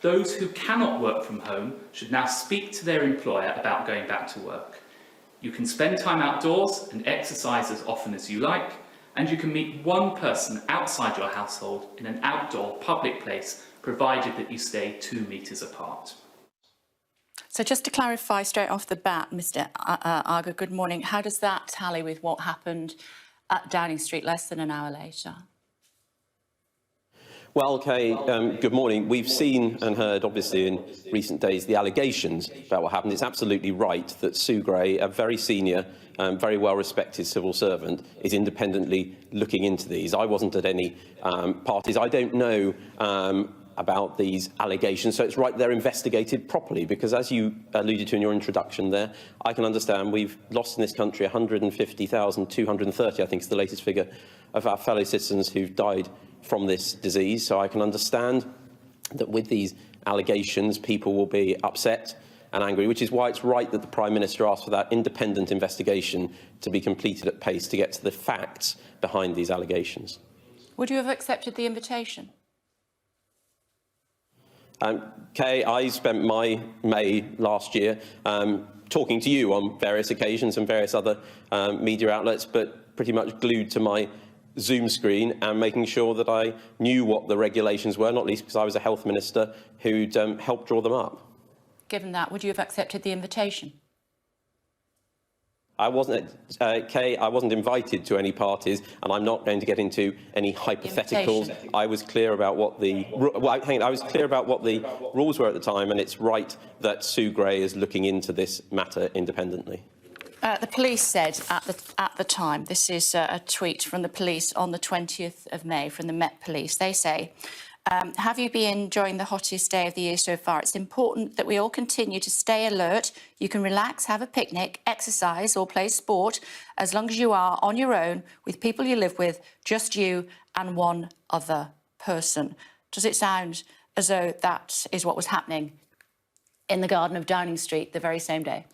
those who cannot work from home should now speak to their employer about going back to work. You can spend time outdoors and exercise as often as you like, and you can meet one person outside your household in an outdoor public place, provided that you stay 2 metres apart. So just to clarify straight off the bat, Mr. Aga, good morning. How does that tally with what happened at Downing Street less than an hour later? Well, Kay, good morning. We've seen and heard, obviously, in recent days, the allegations about what happened. It's absolutely right that Sue Gray, a very senior, very well-respected civil servant, is independently looking into these. I wasn't at any parties. I don't know about these allegations, so it's right they're investigated properly, because as you alluded to in your introduction there, I can understand we've lost in this country 150,230, I think is the latest figure, of our fellow citizens who've died from this disease. So I can understand that with these allegations people will be upset and angry, which is why it's right that the Prime Minister asked for that independent investigation to be completed at pace to get to the facts behind these allegations. Would you have accepted the invitation? Kay, I spent my May last year talking to you on various occasions and various other media outlets, but pretty much glued to my Zoom screen and making sure that I knew what the regulations were, not least because I was a health minister who'd helped draw them up. Given that, would you have accepted the invitation? I wasn't, Kay, I wasn't invited to any parties, and I'm not going to get into any hypotheticals. I was clear about what the rules were at the time, and it's right that Sue Gray is looking into this matter independently. The police said at the time, this is a tweet from the police on the 20th of May from the Met Police. They say, have you been enjoying the hottest day of the year so far? It's important that we all continue to stay alert. You can relax, have a picnic, exercise or play sport as long as you are on your own with people you live with, just you and one other person. Does it sound as though that is what was happening in the garden of Downing Street the very same day?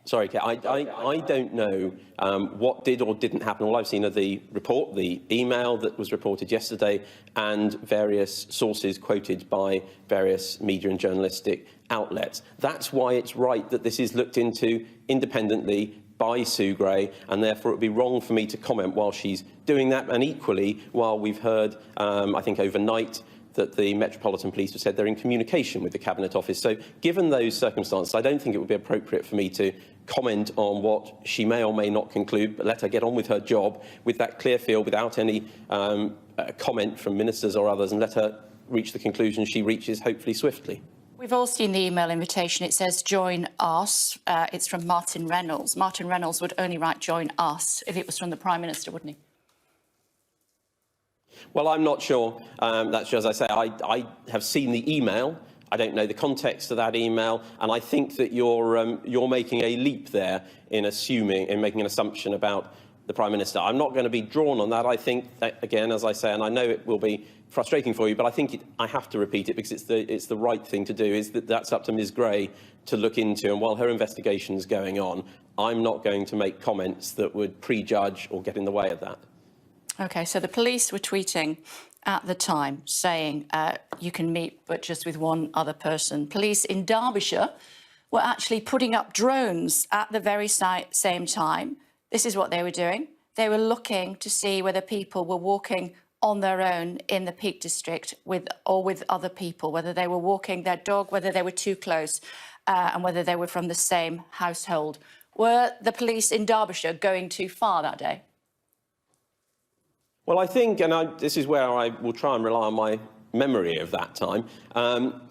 Sorry, Kate, I don't know what did or didn't happen. All I've seen are the report, the email that was reported yesterday, and various sources quoted by various media and journalistic outlets. That's why it's right that this is looked into independently by Sue Gray, and therefore it would be wrong for me to comment while she's doing that. And equally, while we've heard, I think overnight, that the Metropolitan Police have said they're in communication with the Cabinet Office. So given those circumstances, I don't think it would be appropriate for me to comment on what she may or may not conclude, but let her get on with her job with that clear field without any comment from ministers or others, and let her reach the conclusion she reaches, hopefully swiftly. We've all seen the email invitation. It says join us. It's from Martin Reynolds. Martin Reynolds would only write join us if it was from the Prime Minister, wouldn't he? Well, I'm not sure. That's as I say, I have seen the email. I don't know the context of that email, and I think that you're making a leap there in making an assumption about the Prime Minister. I'm not going to be drawn on that. I think that, again, as I say, and I know it will be frustrating for you, but I think I have to repeat it because it's the right thing to do. Is that's up to Ms. Gray to look into, and while her investigation is going on, I'm not going to make comments that would prejudge or get in the way of that. OK, so the police were tweeting at the time saying you can meet but just with one other person. Police in Derbyshire were actually putting up drones at the very same time. This is what they were doing. They were looking to see whether people were walking on their own in the Peak District with other people, whether they were walking their dog, whether they were too close, and whether they were from the same household. Were the police in Derbyshire going too far that day? Well, I think, and this is where I will try and rely on my memory of that time,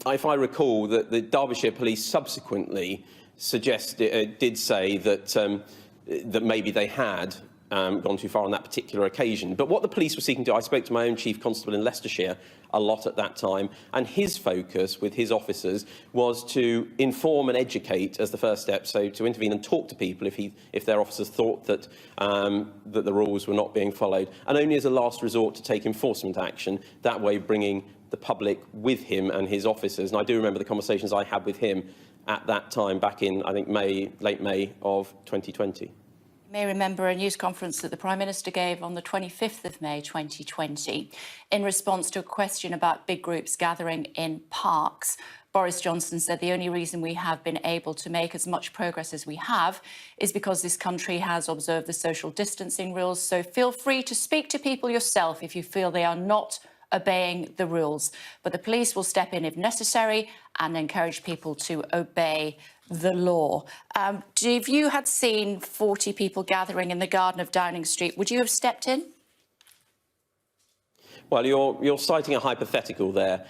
if I recall that the Derbyshire police subsequently did say that maybe they had gone too far on that particular occasion. But what the police were seeking to do, I spoke to my own chief constable in Leicestershire a lot at that time, and his focus with his officers was to inform and educate as the first step, so to intervene and talk to people if their officers thought that that the rules were not being followed, and only as a last resort to take enforcement action, that way bringing the public with him and his officers. And I do remember the conversations I had with him at that time, back in, I think, late May of 2020. may remember a news conference that the Prime Minister gave on the 25th of May 2020 in response to a question about big groups gathering in parks. Boris Johnson said the only reason we have been able to make as much progress as we have is because this country has observed the social distancing rules. So feel free to speak to people yourself if you feel they are not obeying the rules. But the police will step in if necessary and encourage people to obey the law. If you had seen 40 people gathering in the garden of Downing Street, would you have stepped in? Well, you're citing a hypothetical there,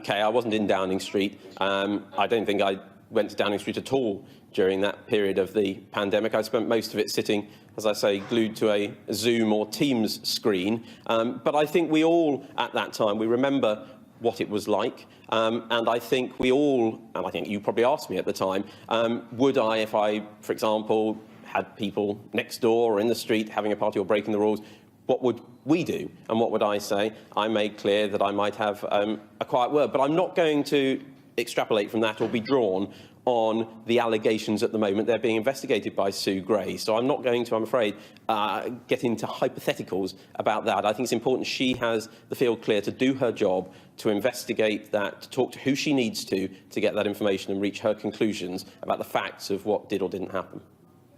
Kay. I wasn't in Downing Street. I don't think I went to Downing Street at all during that period of the pandemic. I spent most of it sitting, as I say, glued to a Zoom or Teams screen. But I think we all, at that time, we remember what it was like. And I think we all, and I think you probably asked me at the time, would I, if I, for example, had people next door or in the street having a party or breaking the rules, what would we do? And what would I say? I made clear that I might have a quiet word, but I'm not going to extrapolate from that or be drawn on the allegations at the moment. They're being investigated by Sue Gray. So I'm not going to, I'm afraid, get into hypotheticals about that. I think it's important she has the field clear to do her job, to investigate that, to talk to who she needs to get that information and reach her conclusions about the facts of what did or didn't happen.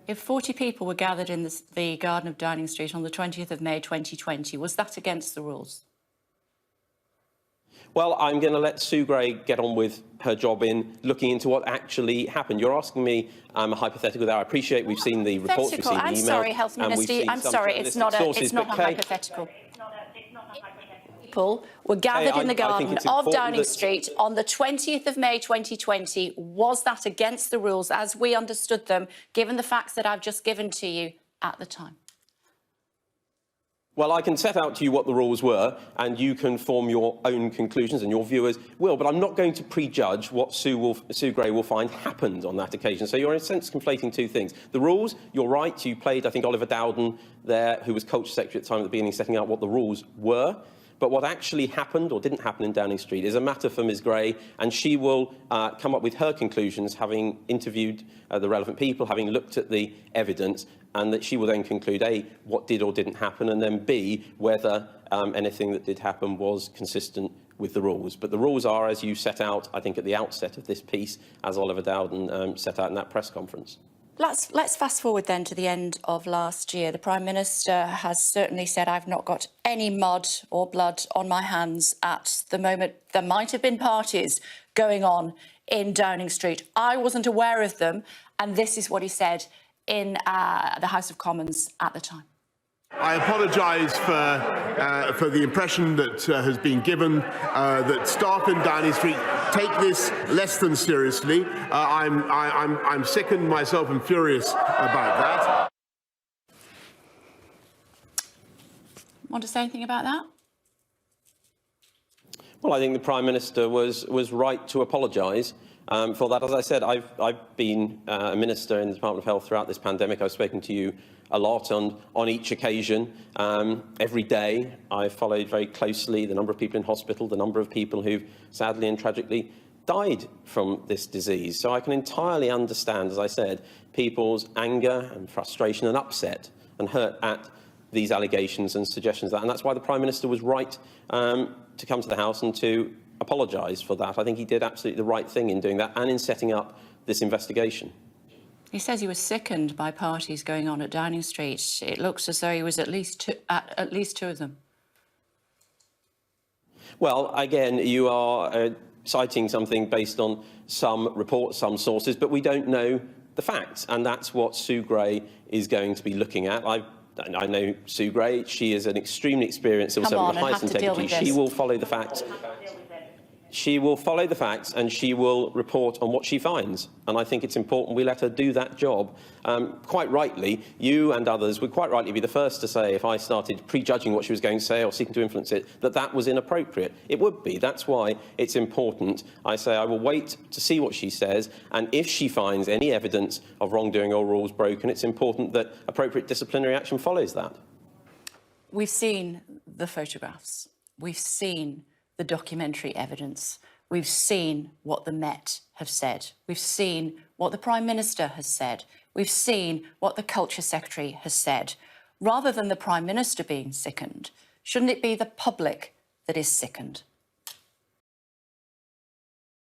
If 40 people were gathered in the Garden of Downing Street on the 20th of May 2020, was that against the rules? Well, I'm going to let Sue Gray get on with her job in looking into what actually happened. You're asking me a hypothetical there. I appreciate we've seen the reports, we've seen the email. I'm sorry, Health Minister. I'm sorry, it's not a hypothetical. People were gathered in the garden of Downing Street on the 20th of May 2020. Was that against the rules as we understood them, given the facts that I've just given to you at the time? Well, I can set out to you what the rules were, and you can form your own conclusions, and your viewers will. But I'm not going to prejudge what Sue Gray will find happened on that occasion. So you're, in a sense, conflating two things. The rules, you're right. You played, I think, Oliver Dowden there, who was Culture Secretary at the time at the beginning, setting out what the rules were. But what actually happened or didn't happen in Downing Street is a matter for Ms Gray, and she will come up with her conclusions, having interviewed the relevant people, having looked at the evidence, and that she will then conclude, A, what did or didn't happen, and then B, whether anything that did happen was consistent with the rules. But the rules are, as you set out, I think, at the outset of this piece, as Oliver Dowden set out in that press conference. Let's fast forward then to the end of last year. The Prime Minister has certainly said, I've not got any mud or blood on my hands at the moment. There might have been parties going on in Downing Street. I wasn't aware of them. And this is what he said in the House of Commons at the time. I apologise for the impression that has been given that staff in Downing Street take this less than seriously. I'm sickened myself and furious about that. Want to say anything about that? Well, I think the Prime Minister was right to apologise for that. As I said, I've been a minister in the Department of Health throughout this pandemic. I've spoken to you a lot on each occasion. Every day I've followed very closely the number of people in hospital, the number of people who've sadly and tragically died from this disease. So I can entirely understand, as I said, people's anger and frustration and upset and hurt at these allegations and suggestions. And that's why the Prime Minister was right to come to the House and to apologise for that. I think he did absolutely the right thing in doing that and in setting up this investigation. He says he was sickened by parties going on at Downing Street. It looks as though he was at least two of them. Well, again, you are citing something based on some reports, some sources, but we don't know the facts, and that's what Sue Gray is going to be looking at. I know Sue Gray. She is an extremely experienced civil servant with highest integrity. She will follow the facts. She will follow the facts and she will report on what she finds. And I think it's important we let her do that job. Quite rightly, you and others would quite rightly be the first to say, if I started prejudging what she was going to say or seeking to influence it, that was inappropriate. It would be. That's why it's important. I say I will wait to see what she says. And if she finds any evidence of wrongdoing or rules broken, it's important that appropriate disciplinary action follows that. We've seen the photographs. We've seen the documentary evidence. We've seen what the Met have said. We've seen what the Prime Minister has said. We've seen what the Culture Secretary has said. Rather than the Prime Minister being sickened, shouldn't it be the public that is sickened?